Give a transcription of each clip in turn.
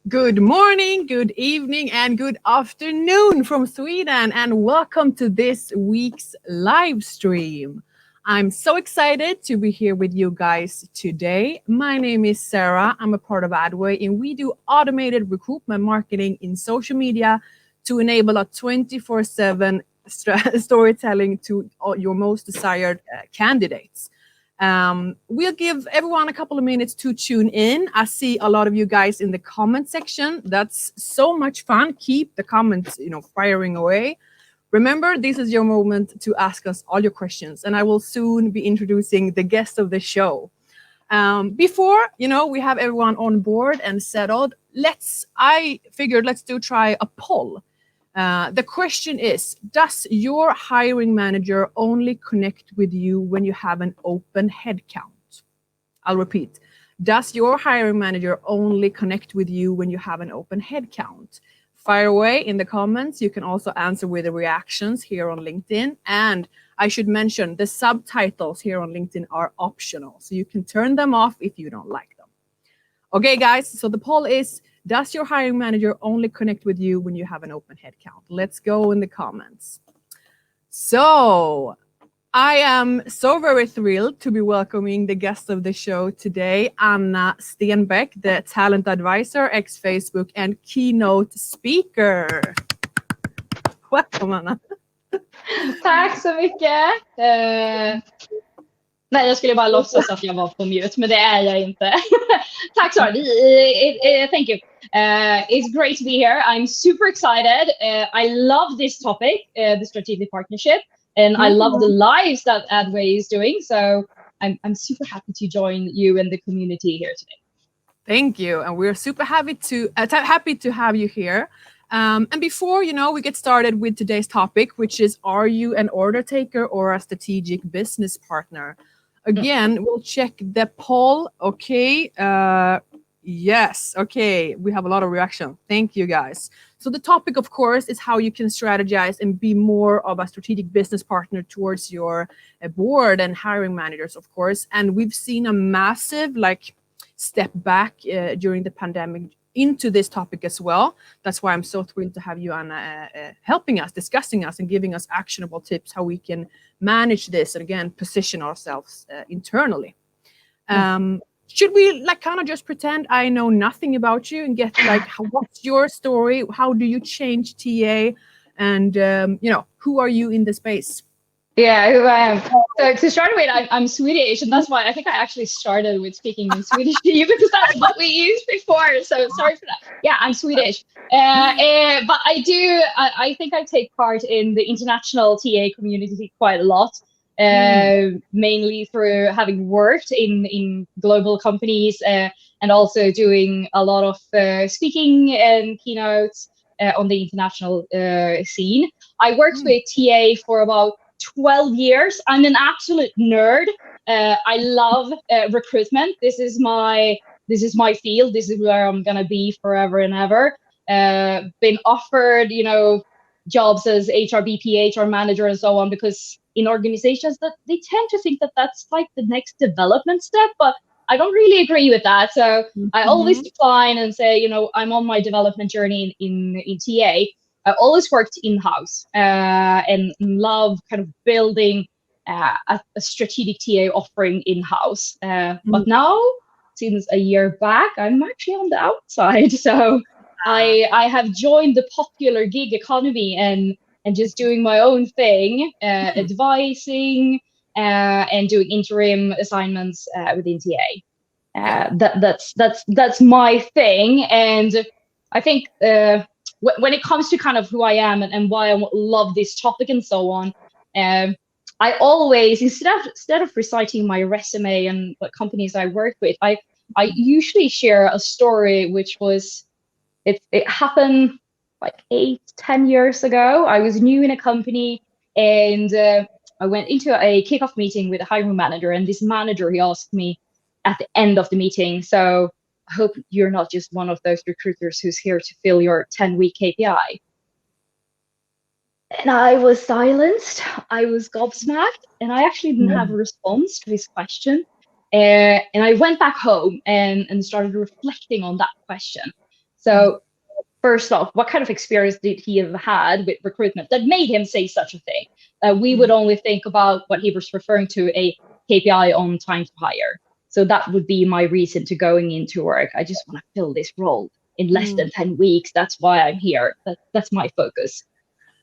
Good morning, good evening, and good afternoon from Sweden, and welcome to this week's live stream. I'm so excited to be here with you guys today. My name is Sarah. I'm a part of Adway, and we do automated recruitment marketing in social media to enable a 24/7 storytelling to your most desired candidates. We'll give everyone a couple of minutes to tune in. I see a lot of you guys in the comment section. That's so much fun. Keep the comments, firing away. Remember, this is your moment to ask us all your questions, and I will soon be introducing the guest of the show. Before, we have everyone on board and settled. I figured let's try a poll. The question is, does your hiring manager only connect with you when you have an open headcount? I'll repeat. Does your hiring manager only connect with you when you have an open headcount? Fire away in the comments. You can also answer with the reactions here on LinkedIn. And I should mention the subtitles here on LinkedIn are optional, so you can turn them off if you don't like them. Okay, guys, so the poll is, does your hiring manager only connect with you when you have an open headcount? Let's go in the comments. So I am so very thrilled to be welcoming the guest of the show today, Anna Stenbeck, the talent advisor, ex-Facebook, and keynote speaker. Welcome, Anna. Tack så mycket. Nej, jag skulle bara låtsas att jag var på mute, men det är jag inte. Tack så mycket. Thank you. It's great to be here. I'm super excited. I love this topic, the strategic partnership, and I love the lives that Adway is doing. So I'm super happy to join you and the community here today. Thank you, and we're super happy to have you here. And before we get started with today's topic, which is, are you an order taker or a strategic business partner? Again, we'll check the poll. Okay. Yes. Okay. We have a lot of reaction. Thank you, guys. So the topic, of course, is how you can strategize and be more of a strategic business partner towards your board and hiring managers, of course. And we've seen a massive step back during the pandemic into this topic as well. That's why I'm so thrilled to have you, Anna, helping us, discussing us, and giving us actionable tips how we can manage this and again position ourselves internally. Should we kind of just pretend I know nothing about you and get what's your story? How do you change TA? And who are you in the space? Yeah, who I am. So to start with, I'm Swedish, and that's why I think I actually started with speaking in Swedish to you, because that's what we used before. So sorry for that. Yeah, I'm Swedish. But I think I take part in the international TA community quite a lot, mainly through having worked in global companies and also doing a lot of speaking and keynotes on the international scene. I worked with TA for about 12 years. I'm an absolute nerd. I love recruitment. This is my field. This is where I'm gonna be forever and ever. Been offered, jobs as HRBP, HR manager, and so on, because in organizations that they tend to think that that's like the next development step, but I don't really agree with that. So I always decline and say, I'm on my development journey in TA. I always worked in-house and love kind of building a strategic TA offering in-house. But now, since a year back, I'm actually on the outside. So I have joined the popular gig economy and just doing my own thing, advising and doing interim assignments within TA. That's my thing, and I think. When it comes to kind of who I am and why I love this topic and so on, I always, instead of reciting my resume and what companies I work with, I usually share a story which was, it happened like 8-10 years ago. I was new in a company, and I went into a kickoff meeting with a hiring manager, and this manager, he asked me at the end of the meeting, so I hope you're not just one of those recruiters who's here to fill your 10-week KPI. And I was silenced. I was gobsmacked, and I actually didn't have a response to his question. And I went back home and started reflecting on that question. So first off, what kind of experience did he have had with recruitment that made him say such a thing? We would only think about what he was referring to, a KPI on time to hire. So that would be my reason to going into work. I just want to fill this role in less than 10 weeks. That's why I'm here. That's my focus.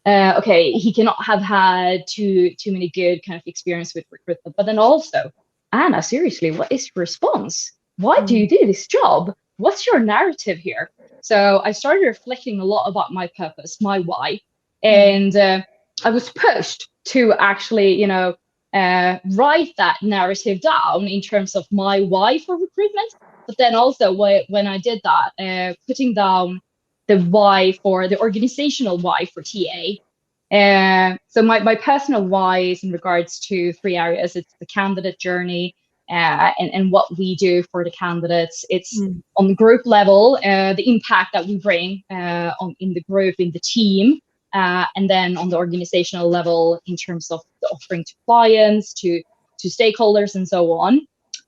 Okay, he cannot have had too many good kind of experience with recruitment. But then also, Anna, seriously, what is your response? Why do you do this job? What's your narrative here? So I started reflecting a lot about my purpose, my why, and I was pushed to actually, write that narrative down in terms of my why for recruitment. But then also when I did that, putting down the why for the organizational why for TA. So my personal why is in regards to three areas. It's the candidate journey, and what we do for the candidates. It's on the group level, the impact that we bring in the group, in the team, and then on the organizational level in terms of the offering to clients, to stakeholders, and so on.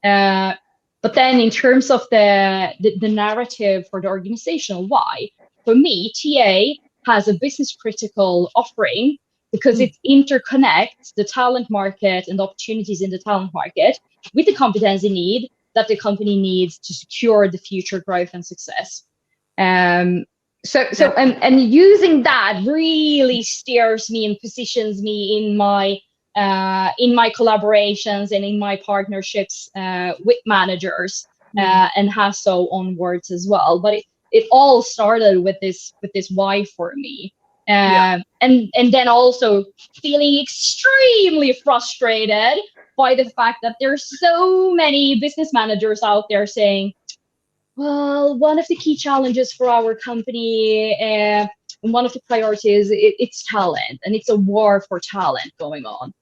But then in terms of the narrative for the organizational why, for me, TA has a business critical offering because it interconnects the talent market and the opportunities in the talent market with the competency need that the company needs to secure the future growth and success. And using that really steers me and positions me in my collaborations and in my partnerships with managers, and has so onwards as well. But it all started with this why for me. And then also feeling extremely frustrated by the fact that there's so many business managers out there saying, well, one of the key challenges for our company and one of the priorities, it's talent, and it's a war for talent going on.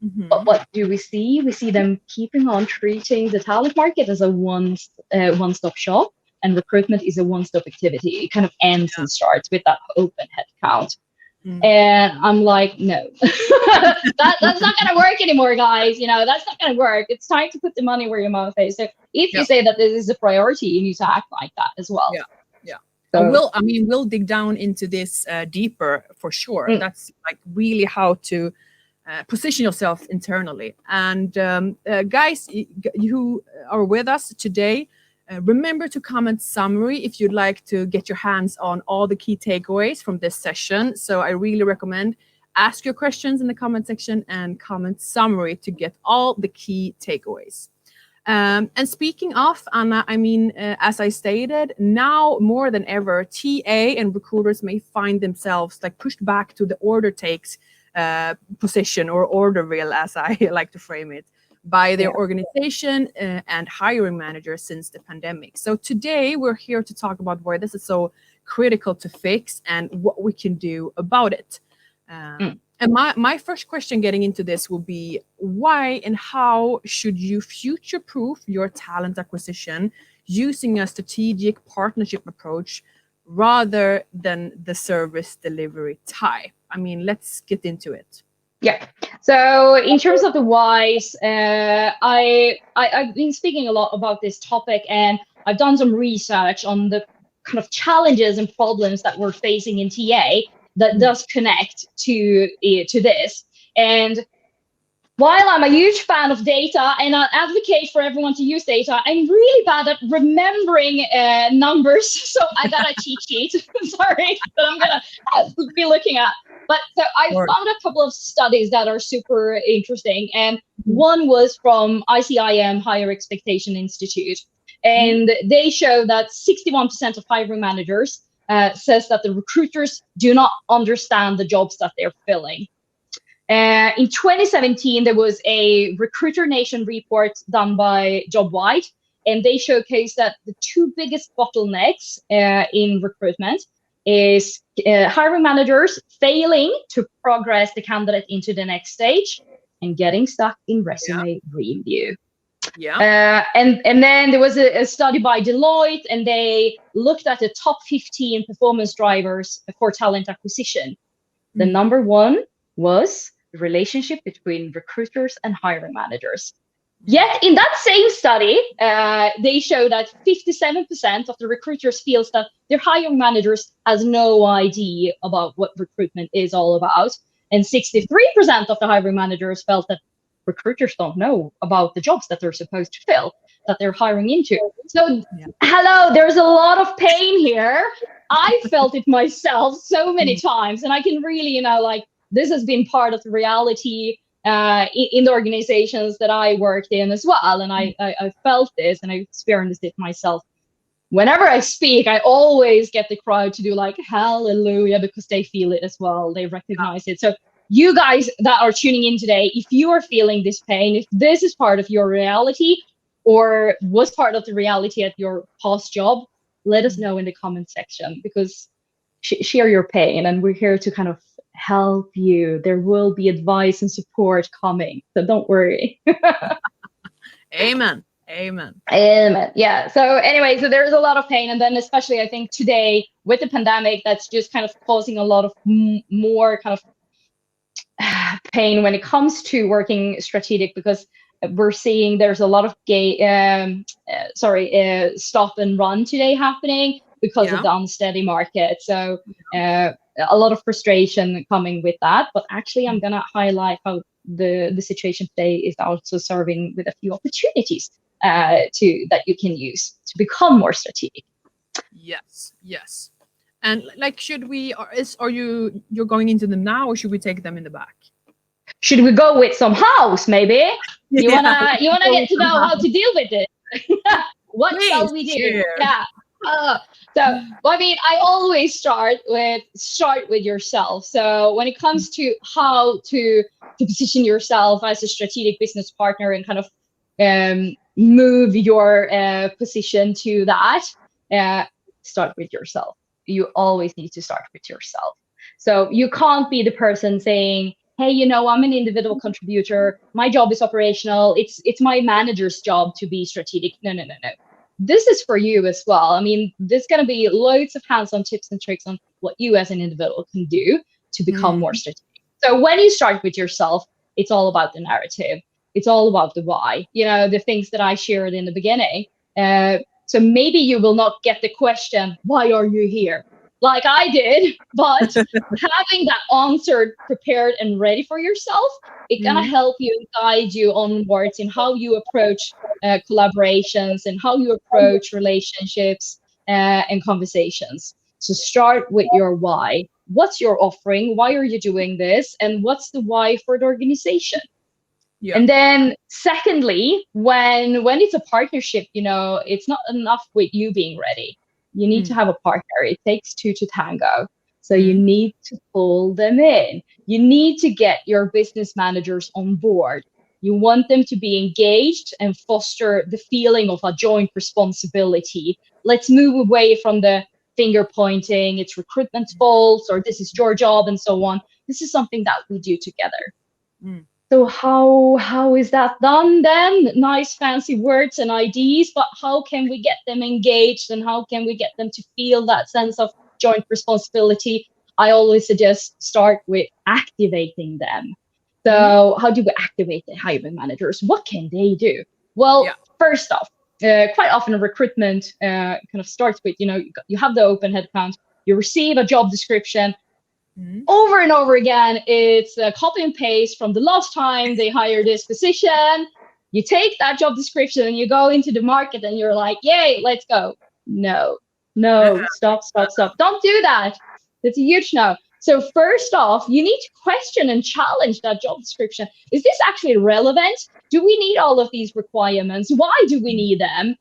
But what do we see? We see them keeping on treating the talent market as a one-stop shop, and recruitment is a one-stop activity. It kind of ends and starts with that open headcount. And I'm like, no, that's not going to work anymore, guys. That's not going to work. It's time to put the money where your mouth is. So if you say that this is a priority, you need to act like that as well. So, we'll dig down into this deeper for sure. That's like really how to position yourself internally. And guys, who are with us today, remember to comment summary if you'd like to get your hands on all the key takeaways from this session. So I really recommend ask your questions in the comment section and comment summary to get all the key takeaways. And speaking of, Anna, as I stated, now more than ever, TA and recruiters may find themselves like pushed back to the order takes position, or order wheel, as I like to frame it, by their organization and hiring managers since the pandemic. So today we're here to talk about why this is so critical to fix and what we can do about it. And my first question getting into this will be, why and how should you future-proof your talent acquisition using a strategic partnership approach rather than the service delivery type? Let's get into it. Yeah. So in terms of the whys, I've been speaking a lot about this topic, and I've done some research on the kind of challenges and problems that we're facing in TA that does connect to this. And while I'm a huge fan of data and I advocate for everyone to use data, I'm really bad at remembering numbers. So I got a cheat sheet, sorry, that I'm going to be looking at. But so I found a couple of studies that are super interesting. And one was from ICIM, Higher Expectation Institute. And they show that 61% of hiring managers says that the recruiters do not understand the jobs that they're filling. In 2017, there was a Recruiter Nation report done by JobWide, and they showcased that the two biggest bottlenecks in recruitment is hiring managers failing to progress the candidate into the next stage and getting stuck in resume review. And then there was a study by Deloitte, and they looked at the top 15 performance drivers for talent acquisition. The number one was the relationship between recruiters and hiring managers. Yet in that same study, they show that 57% of the recruiters feels that their hiring managers has no idea about what recruitment is all about. And 63% of the hiring managers felt that recruiters don't know about the jobs that they're supposed to fill, that they're hiring into. So, hello, there's a lot of pain here. I felt it myself so many times, and I can really, like, this has been part of the reality in the organizations that I worked in as well. And I felt this and I experienced it myself. Whenever I speak, I always get the crowd to do like hallelujah, because they feel it as well. They recognize it. So you guys that are tuning in today, if you are feeling this pain, if this is part of your reality or was part of the reality at your past job, let us know in the comment section, because share your pain and we're here to kind of help you. There will be advice and support coming, so don't worry. Amen. Amen. Amen. Yeah. So anyway, so there's a lot of pain, and then especially I think today with the pandemic, that's just kind of causing a lot of more kind of pain when it comes to working strategic, because we're seeing there's a lot of stop and run today happening because of the unsteady market. So a lot of frustration coming with that. But actually, I'm going to highlight how the situation today is also serving with a few opportunities that you can use to become more strategic. Yes, yes. And like, should we, you're going into them now, or should we take them in the back? Should we go with some house, maybe? You wanna get to know how to deal with it? What Please, shall we do? share. Yeah. So, I mean, I always start with yourself. So when it comes to how to position yourself as a strategic business partner and kind of move your position to that, start with yourself. You always need to start with yourself. So you can't be the person saying, hey, I'm an individual contributor. My job is operational. It's my manager's job to be strategic. No. This is for you as well. I mean, there's going to be loads of hands-on tips and tricks on what you as an individual can do to become more strategic. So when you start with yourself, it's all about the narrative. It's all about the why, the things that I shared in the beginning. So maybe you will not get the question, why are you here? Like I did, but having that answer prepared and ready for yourself, it's gonna help you and guide you onwards in how you approach collaborations and how you approach relationships and conversations. So start with your why. What's your offering? Why are you doing this? And what's the why for the organization? Yeah. And then secondly, when it's a partnership, it's not enough with you being ready. You need to have a partner. It takes two to tango. So you need to pull them in. You need to get your business managers on board. You want them to be engaged and foster the feeling of a joint responsibility. Let's move away from the finger pointing, it's recruitment's fault, or this is your job, and so on. This is something that we do together. So how is that done then? Nice fancy words and ideas, but how can we get them engaged and how can we get them to feel that sense of joint responsibility? I always suggest start with activating them. So how do we activate the hiring managers? What can they do? Well, first off, quite often recruitment kind of starts with, you have the open headcount, you receive a job description. Over and over again, it's a copy and paste from the last time they hired this position. You take that job description and you go into the market and you're like, yay, let's go. No, stop. Don't do that. It's a huge no. So first off, you need to question and challenge that job description. Is this actually relevant? Do we need all of these requirements? Why do we need them?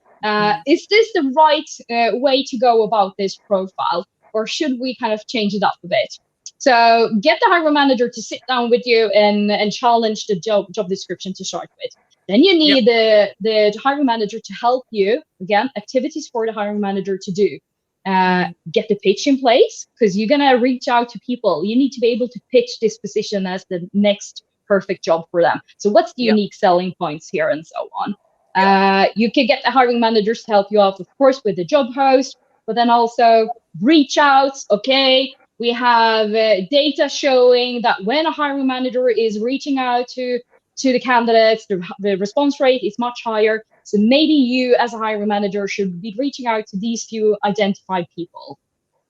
Is this the right way to go about this profile? Or should we kind of change it up a bit? So get the hiring manager to sit down with you and challenge the job description to start with. Then you need the hiring manager to help you, again, activities for the hiring manager to do. Get the pitch in place, because you're going to reach out to people. You need to be able to pitch this position as the next perfect job for them. So what's the unique selling points here and so on? You can get the hiring managers to help you out, of course, with the job host, but then also reach out, okay? We have data showing that when a hiring manager is reaching out to to the candidates, the response rate is much higher. So maybe you as a hiring manager should be reaching out to these few identified people.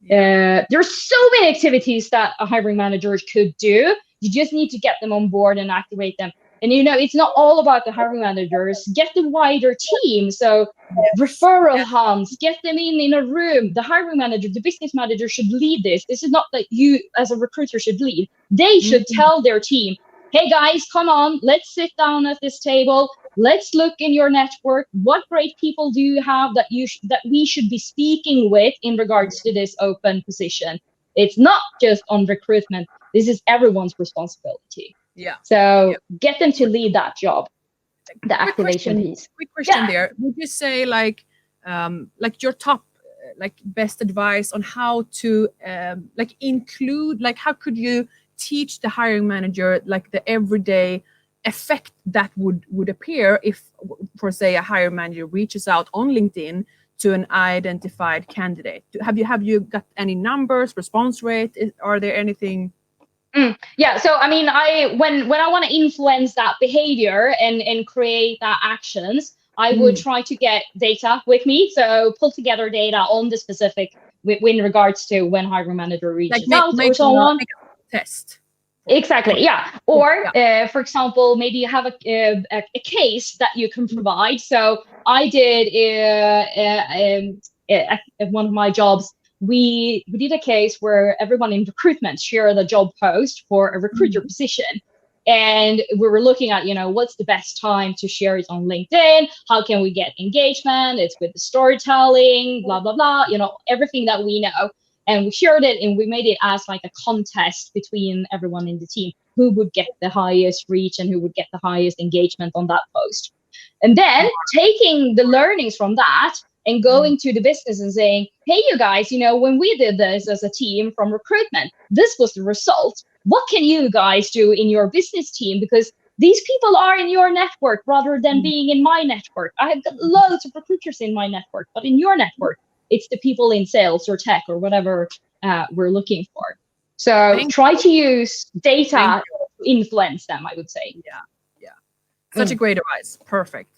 There's so many activities that a hiring manager could do. You just need to get them on board and activate them. And it's not all about the hiring managers. Get the wider team. So referral hunts, get them in a room. The hiring manager, the business manager should lead this. This is not that you as a recruiter should lead. They should tell their team, hey guys, come on, let's sit down at this table. Let's look in your network. What great people do you have that we should be speaking with in regards to this open position? It's not just on recruitment. This is everyone's responsibility. Yeah. So get them to lead that job, the activation piece. Quick question there. Would you say like your top best advice on how to include, how could you teach the hiring manager the everyday effect that would appear if, for say, a hiring manager reaches out on LinkedIn to an identified candidate? Have you got any numbers, response rate? Are there anything? Yeah. So I mean, when I want to influence that behavior and create that actions, I would try to get data with me. So pull together data on the specific in regards to when hiring manager reaches out or so on. Make a test. Exactly. Yeah. Or for example, maybe you have a case that you can provide. So I did at one of my jobs. We did a case where everyone in recruitment shared a job post for a recruiter position. And we were looking at, what's the best time to share it on LinkedIn? How can we get engagement? It's with the storytelling, blah, blah, blah, everything that we know. And we shared it and we made it as like a contest between everyone in the team, who would get the highest reach and who would get the highest engagement on that post. And then taking the learnings from that and going to the business and saying, hey, you guys, when we did this as a team from recruitment, this was the result. What can you guys do in your business team? Because these people are in your network rather than being in my network. I have got loads of recruiters in my network, but in your network, it's the people in sales or tech or whatever we're looking for. So try to use data to influence them, I would say. Yeah. Such a great advice. Perfect.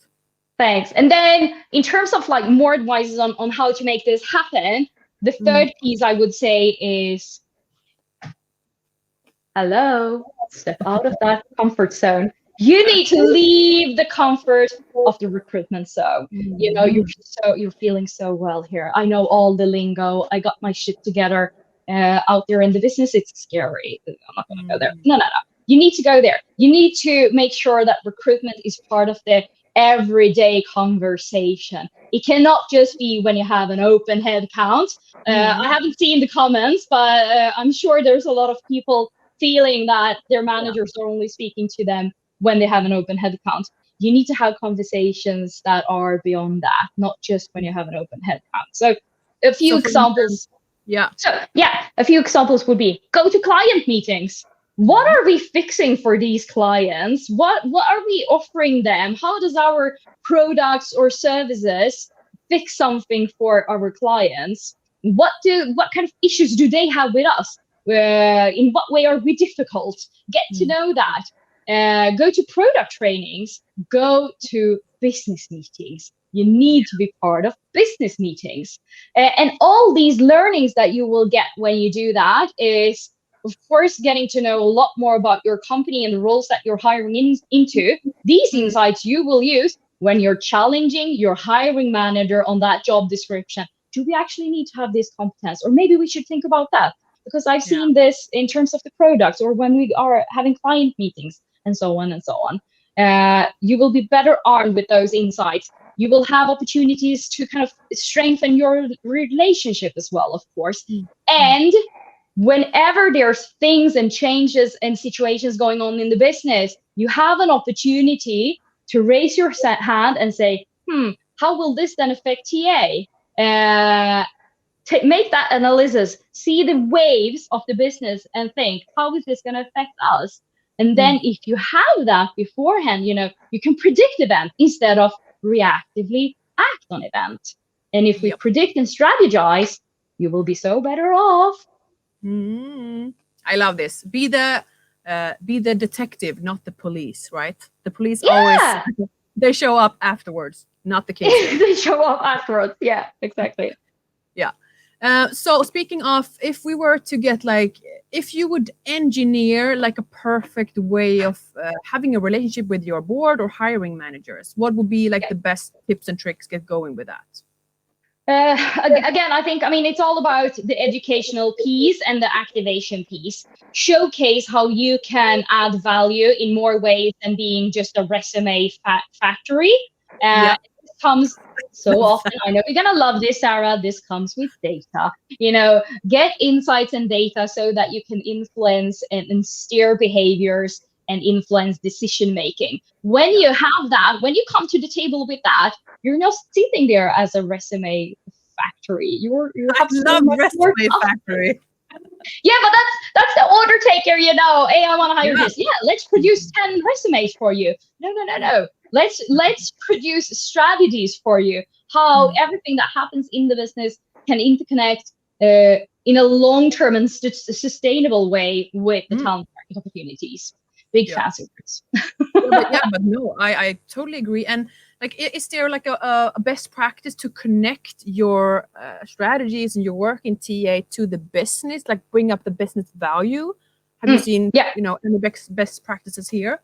Thanks. And then in terms of more advices on how to make this happen, the third piece I would say is, step out of that comfort zone. You need to leave the comfort of the recruitment zone. You're feeling so well here. I know all the lingo. I got my shit together. Out there in the business, it's scary. I'm not going to go there. No. You need to go there. You need to make sure that recruitment is part of the everyday conversation. It cannot just be when you have an open head count. I haven't seen the comments, but I'm sure there's a lot of people feeling that their managers are only speaking to them when they have an open head count. You need to have conversations that are beyond that, not just when you have an open head count. So a few examples. A few examples would be go to client meetings. What are we fixing for these clients? What are we offering them? How does our products or services fix something for our clients? What kind of issues do they have with us? In what way are we difficult? Get to know that. Go to product trainings. Go to business meetings. You need to be part of business meetings. And all these learnings that you will get when you do that is, of course, getting to know a lot more about your company and the roles that you're hiring into. These insights you will use when you're challenging your hiring manager on that job description. Do we actually need to have this competence? Or maybe we should think about that, because I've seen this in terms of the products or when we are having client meetings and so on and so on. You will be better armed with those insights. You will have opportunities to kind of strengthen your relationship as well, of course. And whenever there's things and changes and situations going on in the business, you have an opportunity to raise your hand and say, how will this then affect TA? Make that analysis, see the waves of the business and think, how is this going to affect us? And then if you have that beforehand, you can predict event instead of reactively act on event. And if we predict and strategize, you will be so better off. I love this. Be the be the detective, not the police, right? The police always Yeah. they show up afterwards, not the case here. They show up afterwards. Yeah, exactly. Yeah. So speaking of, if we were to get like, if you would engineer like a perfect way of having a relationship with your board or hiring managers, what would be like the best tips and tricks get going with that? Again, I mean, it's all about the educational piece and the activation piece. Showcase how you can add value in more ways than being just a resume factory. Yeah. This comes so often. I know you're gonna love this, Sarah. This comes with data. Get insights and data so that you can influence and steer behaviors and influence decision making. When you have that, when you come to the table with that, you're not sitting there as a resume factory. You I have so love much more. resume factory. Yeah, but that's the order taker. Hey, I want to hire Yeah. this. Yeah, let's produce 10 resumes for you. No. Let's produce strategies for you. How everything that happens in the business can interconnect in a long-term and sustainable way with the talent market opportunities. Big Yeah. fancy words. But no, I totally agree. And like, is there like a best practice to connect your strategies and your work in TA to the business, like bring up the business value? Have you seen, any best practices here?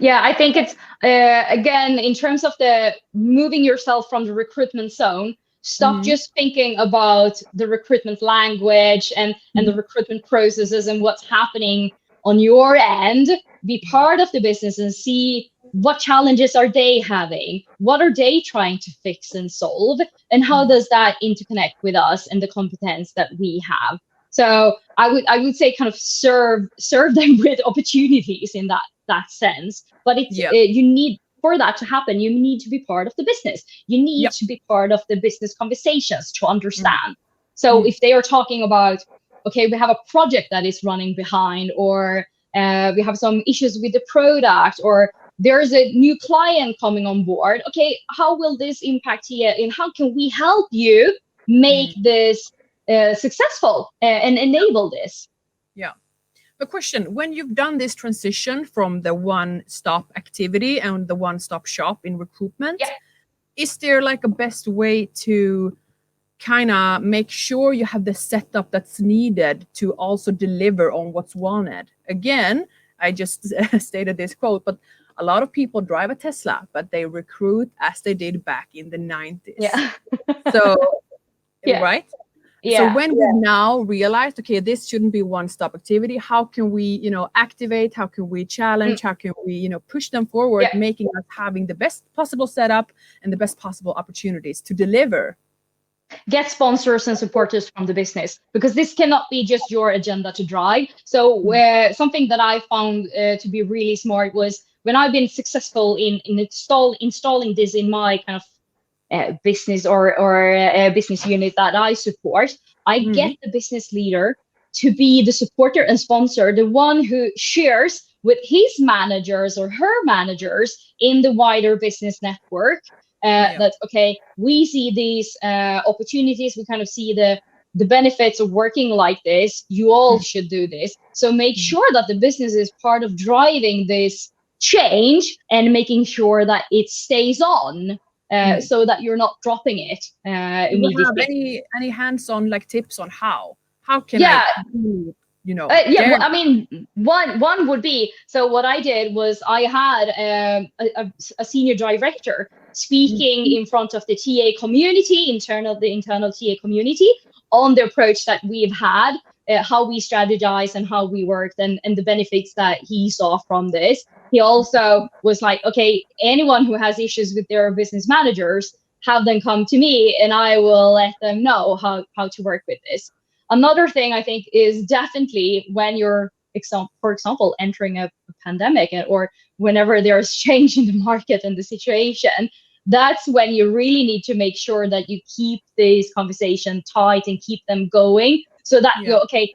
Yeah, I think it's again, in terms of the moving yourself from the recruitment zone, stop just thinking about the recruitment language and the recruitment processes and what's happening on your end. Be part of the business and see what challenges are they having, what are they trying to fix and solve, and how does that interconnect with us and the competence that we have. So I would say kind of serve them with opportunities in that sense. But it's you need, for that to happen, you need to be part of the business. You need to be part of the business conversations to understand. So if they are talking about, okay, we have a project that is running behind, or we have some issues with the product, or there's a new client coming on board. Okay, how will this impact you, and how can we help you make this successful and enable this? Yeah. A question: when you've done this transition from the one-stop activity and the one-stop shop in recruitment, is there like a best way to kind of make sure you have the setup that's needed to also deliver on what's wanted? Again, I just stated this quote, but a lot of people drive a Tesla, but they recruit as they did back in the 90s. Yeah. So, right? Yeah. So when we've now realized, okay, this shouldn't be one-stop activity, how can we, activate? How can we challenge? How can we, push them forward, making us having the best possible setup and the best possible opportunities to deliver? Get sponsors and supporters from the business, because this cannot be just your agenda to drive. So something that I found to be really smart was, when I've been successful in installing this in my kind of business or business unit that I support, I get the business leader to be the supporter and sponsor, the one who shares with his managers or her managers in the wider business network. That, okay, we see these opportunities, we kind of see the benefits of working like this, you all should do this. So make sure that the business is part of driving this change and making sure that it stays on, so that you're not dropping it immediately. Do you have any hands-on like tips on how can I mean, one would be, so what I did was I had a senior director speaking in front of the TA community, the internal TA community, on the approach that we've had, how we strategize and how we worked, and the benefits that he saw from this. He also was like, okay, anyone who has issues with their business managers, have them come to me and I will let them know how to work with this. Another thing I think is definitely when you're, for example, entering a pandemic, or whenever there's change in the market and the situation, that's when you really need to make sure that you keep this conversation tight and keep them going, so that okay,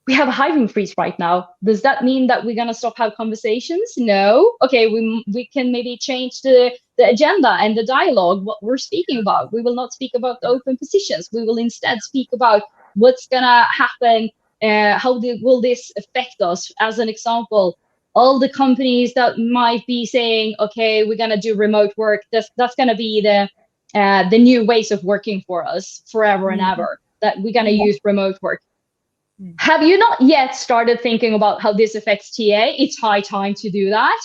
we have a hiring freeze right now. Does that mean that we're gonna stop have conversations? No. Okay, we can maybe change the agenda and the dialogue, what we're speaking about. We will not speak about the open positions. We will instead speak about what's gonna happen will this affect us? As an example, all the companies that might be saying, okay, we're gonna do remote work. That's gonna be the new ways of working for us forever and ever. That we're gonna use remote work. Have you not yet started thinking about how this affects TA? It's high time to do that.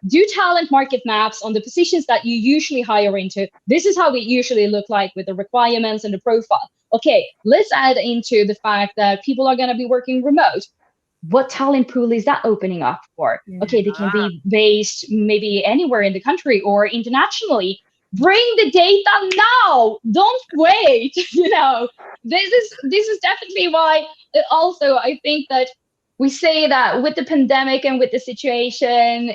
Do talent market maps on the positions that you usually hire into. This is how it usually look like with the requirements and the profile. Okay, let's add into the fact that people are going to be working remote. What talent pool is that opening up for? Okay, they can be based maybe anywhere in the country or internationally. Bring the data now. Don't wait. This is definitely why also I think that we say that with the pandemic and with the situation,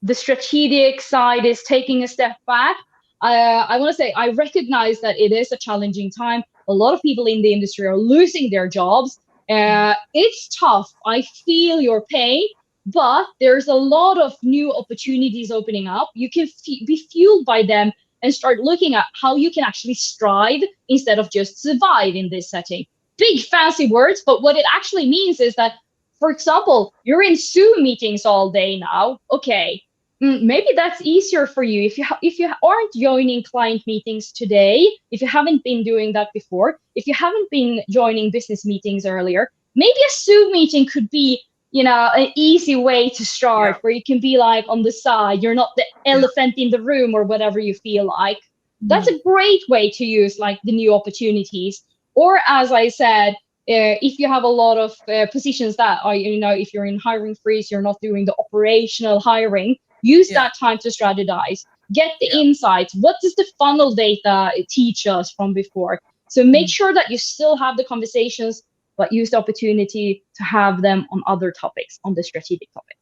the strategic side is taking a step back. I want to say I recognize that it is a challenging time. A lot of people in the industry are losing their jobs. It's tough. I feel your pain, but there's a lot of new opportunities opening up. You can be fueled by them and start looking at how you can actually strive instead of just survive in this setting. Big fancy words, but what it actually means is that, for example, you're in Zoom meetings all day now. Okay, maybe that's easier for you if you aren't joining client meetings today, if you haven't been doing that before, if you haven't been joining business meetings earlier, maybe a Zoom meeting could be an easy way to start, where you can be like on the side. You're not the elephant in the room or whatever you feel like. That's a great way to use like the new opportunities. Or as I said, if you have a lot of positions that are, if you're in hiring freeze, you're not doing the operational hiring, use that time to strategize, get the insights. What does the funnel data teach us from before? So make sure that you still have the conversations, but use the opportunity to have them on other topics, on the strategic topic.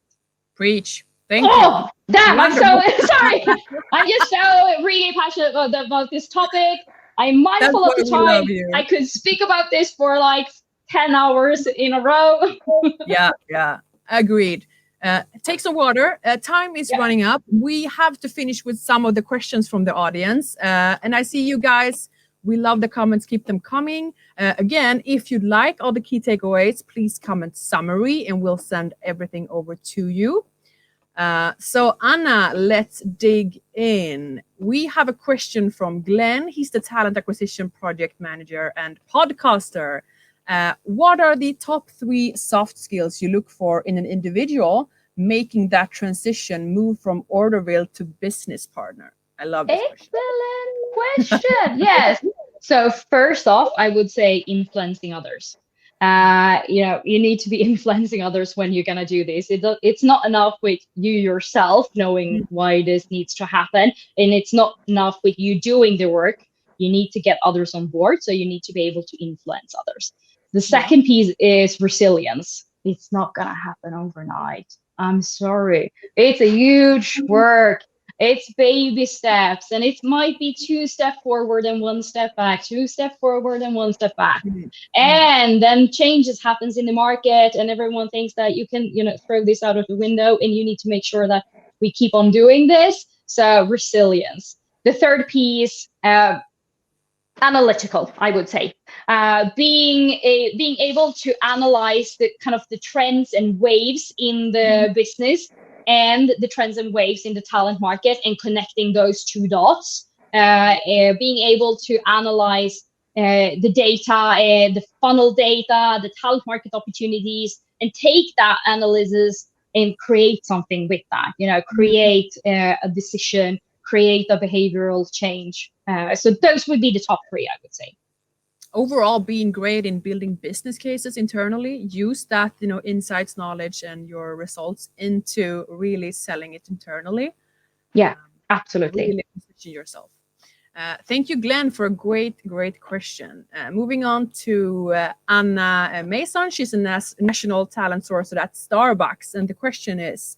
Preach. Thank you. Damn, wonderful. I'm so sorry. I'm just so really passionate about this topic. I'm mindful of the time. I could speak about this for like 10 hours in a row. Yeah. Agreed. Take some water. Time is running up. We have to finish with some of the questions from the audience. And I see you guys. We love the comments. Keep them coming. Again, if you'd like all the key takeaways, please comment summary and we'll send everything over to you. So Anna, let's dig in. We have a question from Glenn. He's the talent acquisition project manager and podcaster. What are the top 3 soft skills you look for in an individual making that transition, move from orderville to business partner? I love this question. Yes. So first off, I would say influencing others. You need to be influencing others when you're going to do this. It's not enough with you yourself knowing why this needs to happen. And it's not enough with you doing the work. You need to get others on board. So you need to be able to influence others. The second piece is resilience. It's not going to happen overnight. I'm sorry. It's a huge work. It's baby steps, and it might be 2 steps forward and 1 step back, 2 steps forward and 1 step back. And then changes happens in the market and everyone thinks that you can, throw this out of the window, and you need to make sure that we keep on doing this. So resilience. The third piece, analytical, I would say, being able to analyze the kind of the trends and waves in the business and the trends and waves in the talent market and connecting those 2 dots, being able to analyze the data, the funnel data, the talent market opportunities, and take that analysis and create something with that, create a decision, create a behavioral change. So those would be the top 3, I would say. Overall, being great in building business cases internally, use that, insights, knowledge, and your results into really selling it internally. Yeah, absolutely. Really position yourself. Thank you, Glenn, for a great question. Moving on to Anna Mason. She's a national talent sourcer at Starbucks. And the question is,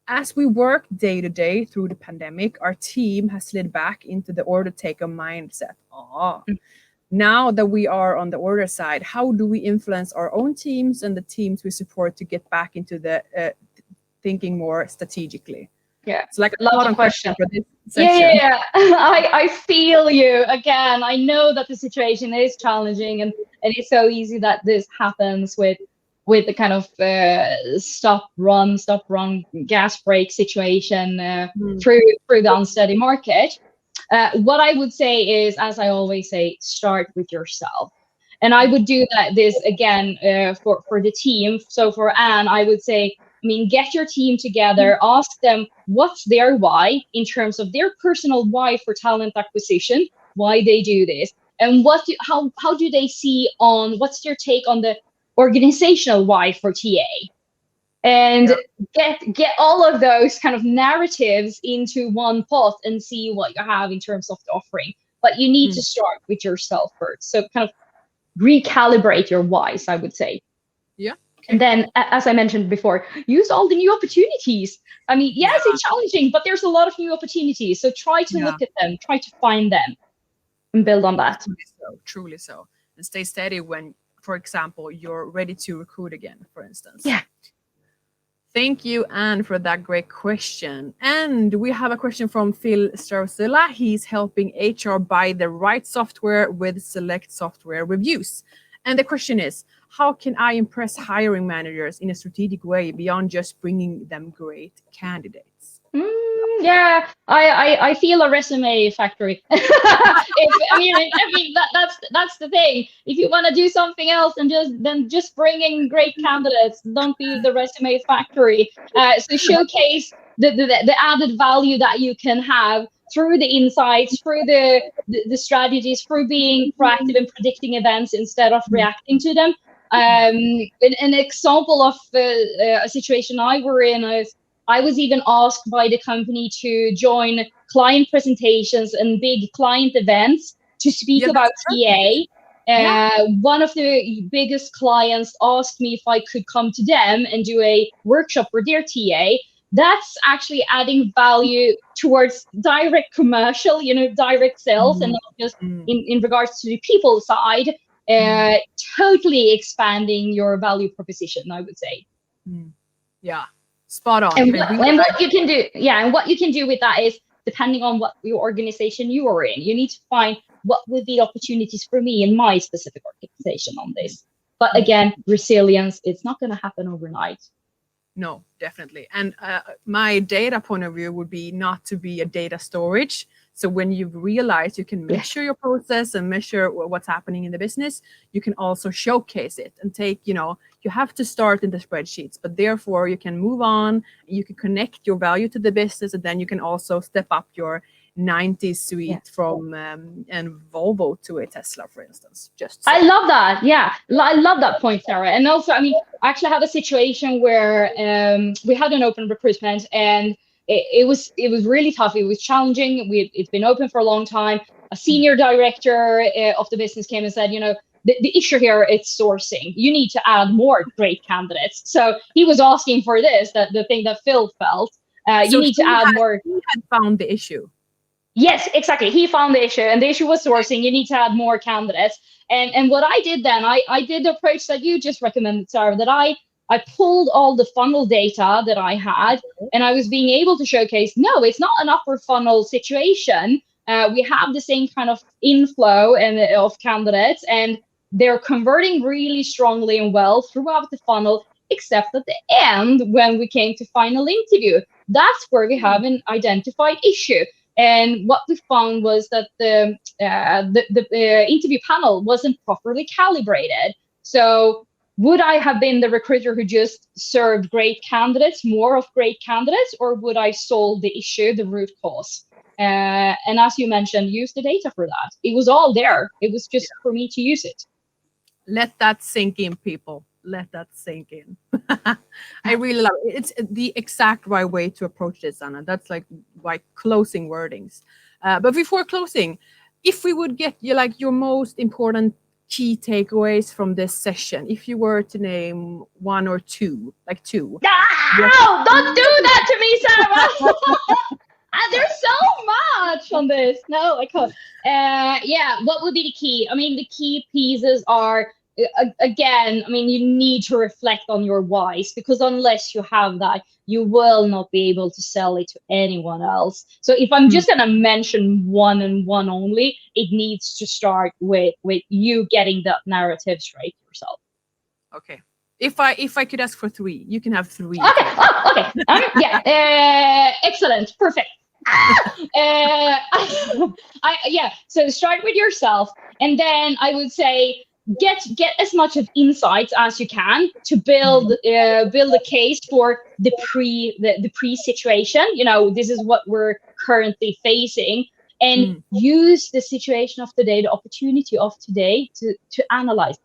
as we work day to day through the pandemic, our team has slid back into the order taker mindset. Now that we are on the order side, how do we influence our own teams and the teams we support to get back into the thinking more strategically? Yeah. It's like a Love the bottom question question. for this Yeah, session. yeah, yeah. I feel you again. I know that the situation is challenging, and it's so easy that this happens with the kind of stop run gas brake situation Mm. through the unsteady market. What I would say is, as I always say, start with yourself. And I would do that this again for the team. So for Anne, I would say, I mean, get your team together, ask them what's their why in terms of their personal why for talent acquisition, why they do this, and how do they see on what's their take on the organizational why for TA, and Yeah. get all of those kind of narratives into one pot and see what you have in terms of the offering. But you need to Mm. start with yourself first. So kind of recalibrate your whys, I would say. Yeah. And Okay. then, as I mentioned before, use all the new opportunities. I mean, Yeah. yes, it's challenging, but there's a lot of new opportunities. So try to Yeah. look at them, try to find them, and build on that. Truly so. Truly so. And stay steady when, for example, you're ready to recruit again, for instance. Yeah. Thank you, Anne, for that great question. And we have a question from Phil Straussila. He's helping HR buy the right software with select software reviews. And the question is, how can I impress hiring managers in a strategic way beyond just bringing them great candidates? Yeah, I feel a resume factory. That's the thing. If you want to do something else and just bring in great candidates, don't be the resume factory. So showcase the added value that you can have through the insights, through the strategies, through being proactive and predicting events instead of reacting to them. An example of a situation I were in is I was even asked by the company to join client presentations and big client events to speak Yeah, about that's perfect. TA. Yeah. One of the biggest clients asked me if I could come to them and do a workshop for their TA. That's actually adding value towards direct commercial, direct sales, and Mm. not just Mm. in regards to the people side. Mm. Uh, Totally expanding your value proposition, I would say. Mm. Yeah. Spot on. And I what, really and like what you can do, yeah, and what you can do with that is depending on what your organization you are in, you need to find what would be opportunities for me in my specific organization on this. But it. again, resilience, it's not going to happen overnight. No, definitely. And my data point of view would be not to be a data storage. So when you realize you can Yeah. measure your process and measure what's happening in the business, you can also showcase it and take, you have to start in the spreadsheets, but therefore you can move on, you can connect your value to the business, and then you can also step up your 90s Yeah. suite from and Volvo to a Tesla, for instance. Just I saying. love that. Yeah, I love that point, Sarah. And also, I mean, I actually have a situation where we had an open recruitment, and it was really tough. It was challenging. It's been open for a long time. A senior director of the business came and said, the issue here is sourcing. You need to add more great candidates. So he was asking for this, that the thing that Phil felt. You So need to add more. he had found the issue. Yes, exactly. He found the issue, and the issue was sourcing. You need to add more candidates. And what I did then, I did the approach that you just recommended, Sarah, that I pulled all the funnel data that I had, and I was being able to showcase, no, it's not an upper funnel situation. We have the same kind of inflow and of candidates, and they're converting really strongly and well throughout the funnel, except at the end when we came to final interview. That's where we have an identified issue. And what we found was that the interview panel wasn't properly calibrated. So would I have been the recruiter who just served great candidates, more of great candidates, or would I solve the issue, the root cause? And as you mentioned, use the data for that. It was all there. It was just for me to use it. Let that sink in, people. Let that sink in. I really love it. It's the exact right way to approach this, Anna. That's like closing wordings. But before closing, if we would get your most important key takeaways from this session, if you were to name one or two, like two. No, don't do that to me, Sarah. There's so much on this. No, I can't. Yeah, what would be the key? I mean, the key pieces are again, I mean, you need to reflect on your whys, because unless you have that, you will not be able to sell it to anyone else. So if I'm just going to mention one and one only, it needs to start with you getting that narrative straight yourself. Okay. If I could ask for three, you can have three. Okay. Oh, okay. Yeah. Excellent. Perfect. So start with yourself, and then I would say get as much of insights as you can to build a case for the pre situation. This is what we're currently facing, and use the situation of today, the opportunity of today, to analyze.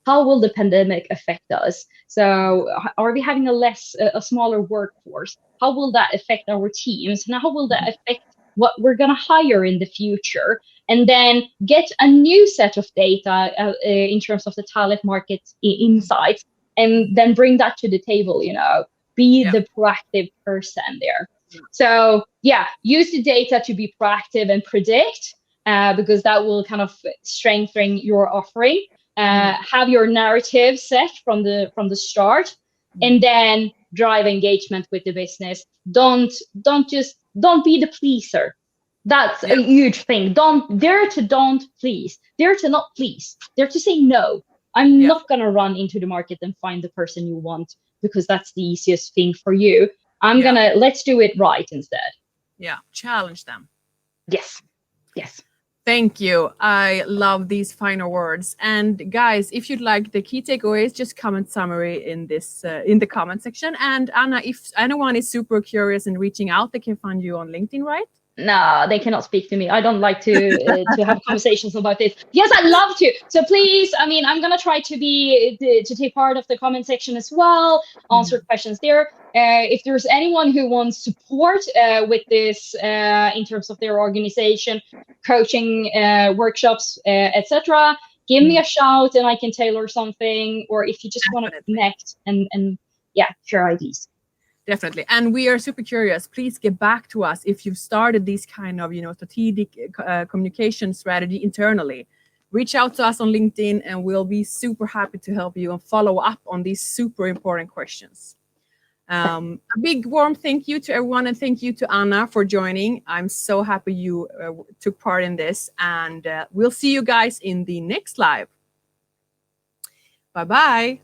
How will the pandemic affect us? So are we having a smaller workforce? How will that affect our teams? And how will that affect what we're going to hire in the future? And then get a new set of data in terms of the talent market insights, and then bring that to the table, be the proactive person there. So use the data to be proactive and predict, because that will kind of strengthen your offering. Have your narrative set from the start, and then drive engagement with the business. Don't be the pleaser. That's a huge thing. Don't please. Dare to not please. Dare to say no. I'm not gonna run into the market and find the person you want, because that's the easiest thing for you. Let's do it right instead. Yeah, challenge them. Yes. Thank you. I love these final words. And guys, if you'd like the key takeaways, just comment summary in this in the comment section. And Anna, if anyone is super curious and reaching out, they can find you on LinkedIn, right? No, they cannot speak to me. I don't like to have conversations about this. Yes, I'd love to. So please, I mean, I'm gonna try to take part of the comment section as well, answer questions there. If there's anyone who wants support with this in terms of their organization, coaching, workshops, etc., give me a shout and I can tailor something. Or if you just want to connect and share ideas. Definitely. And we are super curious. Please get back to us if you've started this kind of, strategic communication strategy internally. Reach out to us on LinkedIn and we'll be super happy to help you and follow up on these super important questions. A big warm thank you to everyone, and thank you to Anna for joining. I'm so happy you took part in this, and we'll see you guys in the next live. Bye-bye.